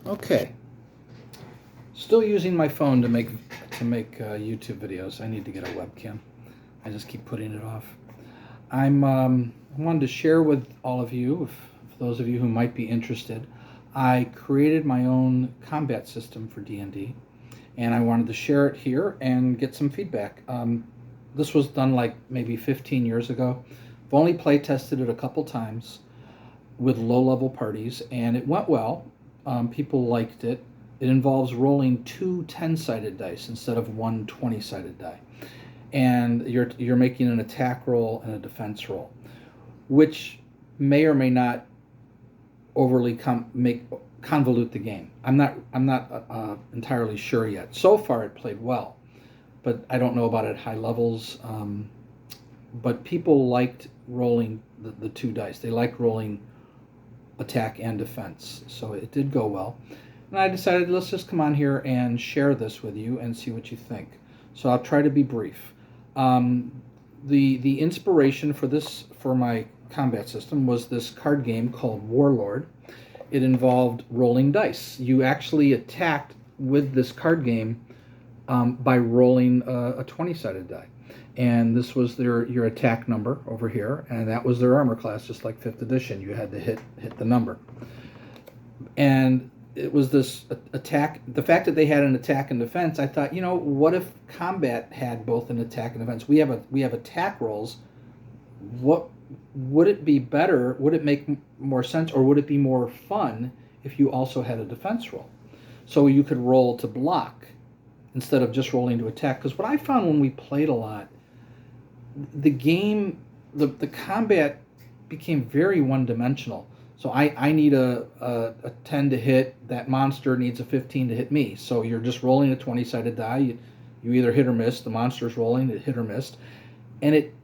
Okay, still using my phone to make YouTube videos. I need to get a webcam. I just keep putting it off. I wanted to share with all of you, for those of you who might be interested, I created my own combat system for D&D, and I wanted to share it here and get some feedback. This was done like maybe 15 years ago. I've only play tested it a couple times with low-level parties, and it went well. People liked it. It involves rolling two 10-sided dice instead of one 20-sided die. And you're making an attack roll and a defense roll, which may or may not overly convolute the game. I'm not entirely sure yet. So far, it played well, but I don't know about it at high levels. But people liked rolling the two dice. They like rolling attack and defense, so it did go well. And I decided, let's just come on here and share this with you and see what you think. So I'll try to be brief. The inspiration for my combat system was this card game called Warlord. It involved rolling dice. You actually attacked with this card game by rolling a 20-sided die. And this was your attack number over here, and that was their armor class, just like 5th edition. You had to hit the number. And it was this attack. The fact that they had an attack and defense, I thought, what if combat had both an attack and defense? We have attack rolls. What would it be better? Would it make more sense, or would it be more fun if you also had a defense roll? So you could roll to block instead of just rolling to attack. Because what I found when we played a lot, the game, the combat became very one-dimensional. So I need a 10 to hit. That monster needs a 15 to hit me. So you're just rolling a 20-sided die. You either hit or miss. The monster's rolling, it hit or missed. And it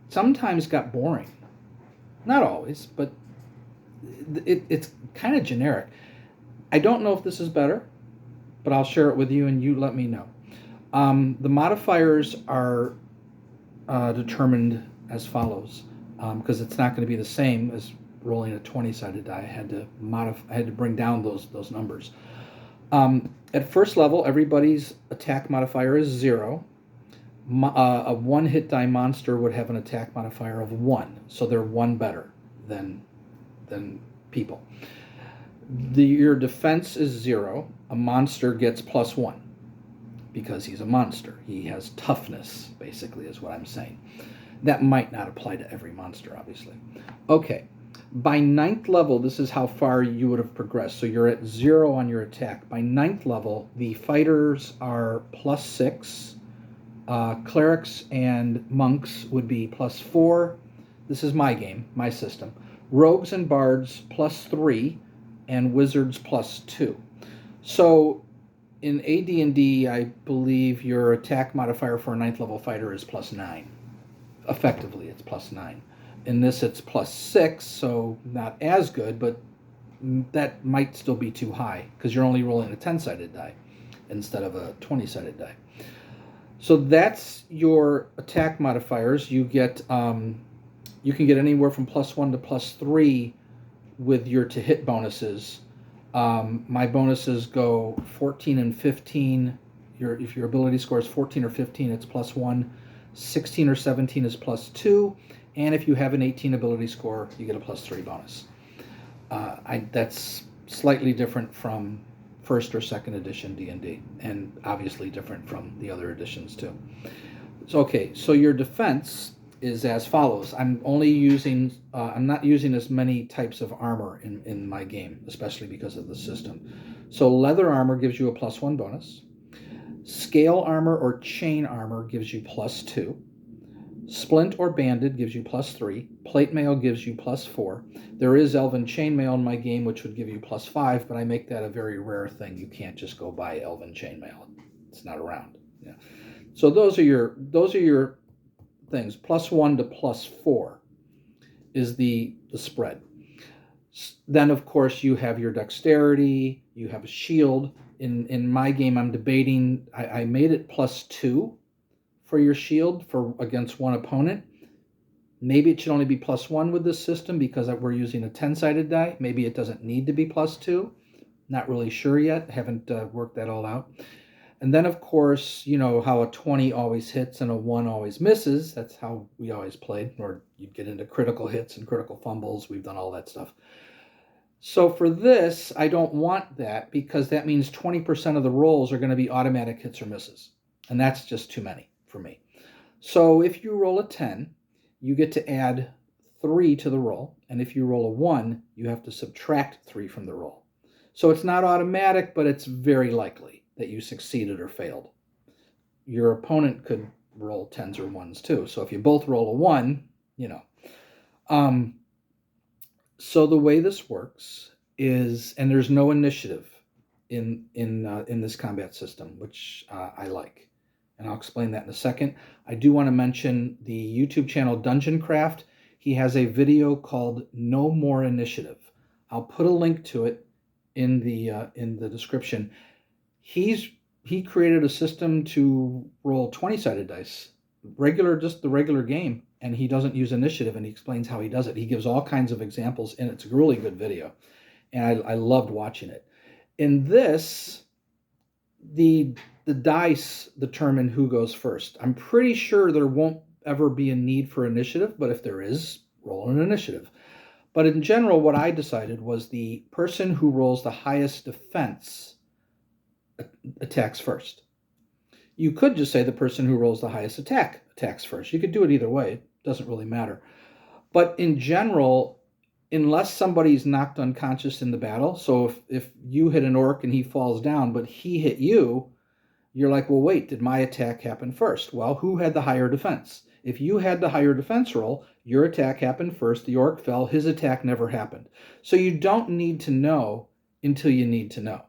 sometimes got boring. Not always, but it's kind of generic. I don't know if this is better, but I'll share it with you and you let me know. The modifiers are determined as follows, because it's not going to be the same as rolling a 20-sided die. I had to bring down those numbers. At first level, everybody's attack modifier is 0. A one-hit die monster would have an attack modifier of 1, so they're 1 better than people. Your defense is 0. A monster gets +1 because he's a monster. He has toughness, basically, is what I'm saying. That might not apply to every monster, obviously. Okay. By 9th level, this is how far you would have progressed. So you're at 0 on your attack. By 9th level, the fighters are +6. Clerics and monks would be +4. This is my game, my system. Rogues and bards +3, and wizards +2. So in AD&D, I believe your attack modifier for a 9th level fighter is +9. Effectively, it's +9. In this, it's +6, so not as good, but that might still be too high because you're only rolling a 10-sided die instead of a 20-sided die. So that's your attack modifiers. You get you can get anywhere from +1 to +3 with your to hit bonuses. My bonuses go 14 and 15. If your ability score is 14 or 15, it's +1. 16 or 17 is +2. And if you have an 18 ability score, you get a +3 bonus. That's slightly different from 1st or 2nd edition D&D, and obviously different from the other editions too. So your defense is as follows. I'm not using as many types of armor in my game, especially because of the system. So leather armor gives you a +1 bonus. Scale armor or chain armor gives you +2. Splint or banded gives you +3. Plate mail gives you +4. There is elven chainmail in my game, which would give you +5, but I make that a very rare thing. You can't just go buy elven chainmail; it's not around. Yeah. So those are your things. +1 to +4 is the spread. Then, of course, you have your dexterity. You have a shield. In my game, I'm debating. I made it +2. For your shield against one opponent. Maybe it should only be +1 with this system because we're using a 10-sided die. Maybe it doesn't need to be +2. Not really sure yet. Haven't worked that all out. And then, of course, you know how a 20 always hits and a 1 always misses. That's how we always played, or you'd get into critical hits and critical fumbles. We've done all that stuff. So for this, I don't want that because that means 20% of the rolls are going to be automatic hits or misses. And that's just too many for me. So if you roll a 10, you get to add 3 to the roll. And if you roll a 1, you have to subtract 3 from the roll. So it's not automatic, but it's very likely that you succeeded or failed. Your opponent could roll 10s or 1s too. So if you both roll a 1, you know. So the way this works is, and there's no initiative in this combat system, which I like. And I'll explain that in a second. I do want to mention the YouTube channel Dungeon Craft. He has a video called No More Initiative. I'll put a link to it in the description. He created a system to roll 20-sided dice, just the regular game, and he doesn't use initiative, and he explains how he does it. He gives all kinds of examples, and it's a really good video, and I loved watching it. In this, the dice determine who goes first. I'm pretty sure there won't ever be a need for initiative, but if there is, roll an initiative. But in general, what I decided was the person who rolls the highest defense attacks first. You could just say the person who rolls the highest attack attacks first. You could do it either way. It doesn't really matter. But in general, unless somebody's knocked unconscious in the battle, so if you hit an orc and he falls down, but he hit you, you're like, well, wait, did my attack happen first? Well, who had the higher defense? If you had the higher defense roll, your attack happened first, the orc fell, his attack never happened. So you don't need to know until you need to know.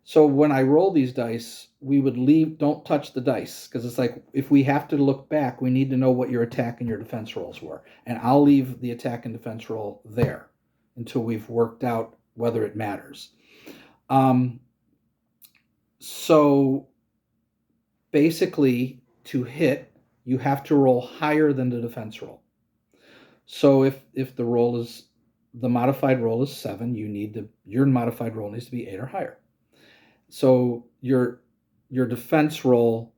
So when I roll these dice, we would don't touch the dice, because it's like, if we have to look back, we need to know what your attack and your defense rolls were. And I'll leave the attack and defense roll there until we've worked out whether it matters. So basically, to hit, you have to roll higher than the defense roll. So if the modified roll is 7, your modified roll needs to be 8 or higher. So your defense roll,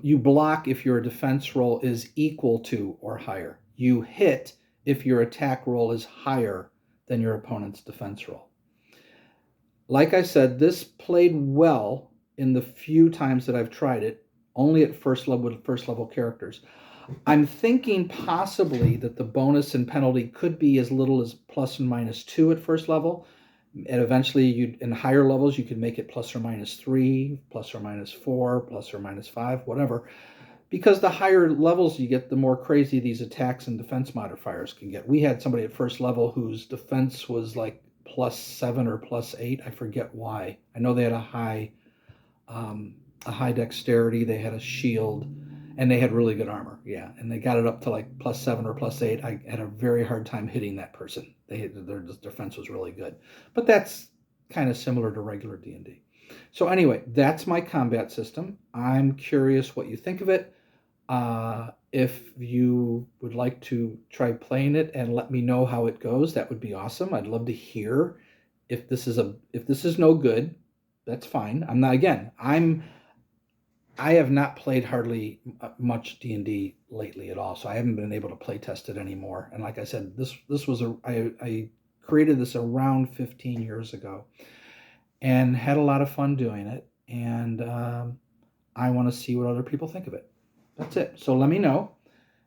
you block if your defense roll is equal to or higher. You hit if your attack roll is higher than your opponent's defense roll. Like I said, this played well in the few times that I've tried it, only at first level characters. I'm thinking possibly that the bonus and penalty could be as little as plus and minus 2 at first level. And eventually, in higher levels, you could make it plus or minus 3, plus or minus 4, plus or minus 5, whatever. Because the higher levels you get, the more crazy these attacks and defense modifiers can get. We had somebody at first level whose defense was like plus 7 or plus 8. I forget why. I know they had a high dexterity. They had a shield, and they had really good armor. Yeah, and they got it up to like plus 7 or plus 8. I had a very hard time hitting that person. Their defense was really good, but that's kind of similar to regular D&D. So anyway, that's my combat system. I'm curious what you think of it. If you would like to try playing it and let me know how it goes, that would be awesome. I'd love to hear if this is no good. That's fine. I have not played hardly much D&D lately at all, so I haven't been able to play test it anymore. And like I said, I created this around 15 years ago and had a lot of fun doing it, and I want to see what other people think of it. That's it. So let me know,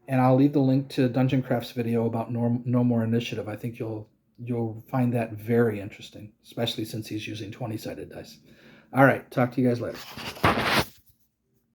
and I'll leave the link to Dungeon Craft's video about No More Initiative. I think you'll find that very interesting, especially since he's using 20-sided dice. All right, talk to you guys later.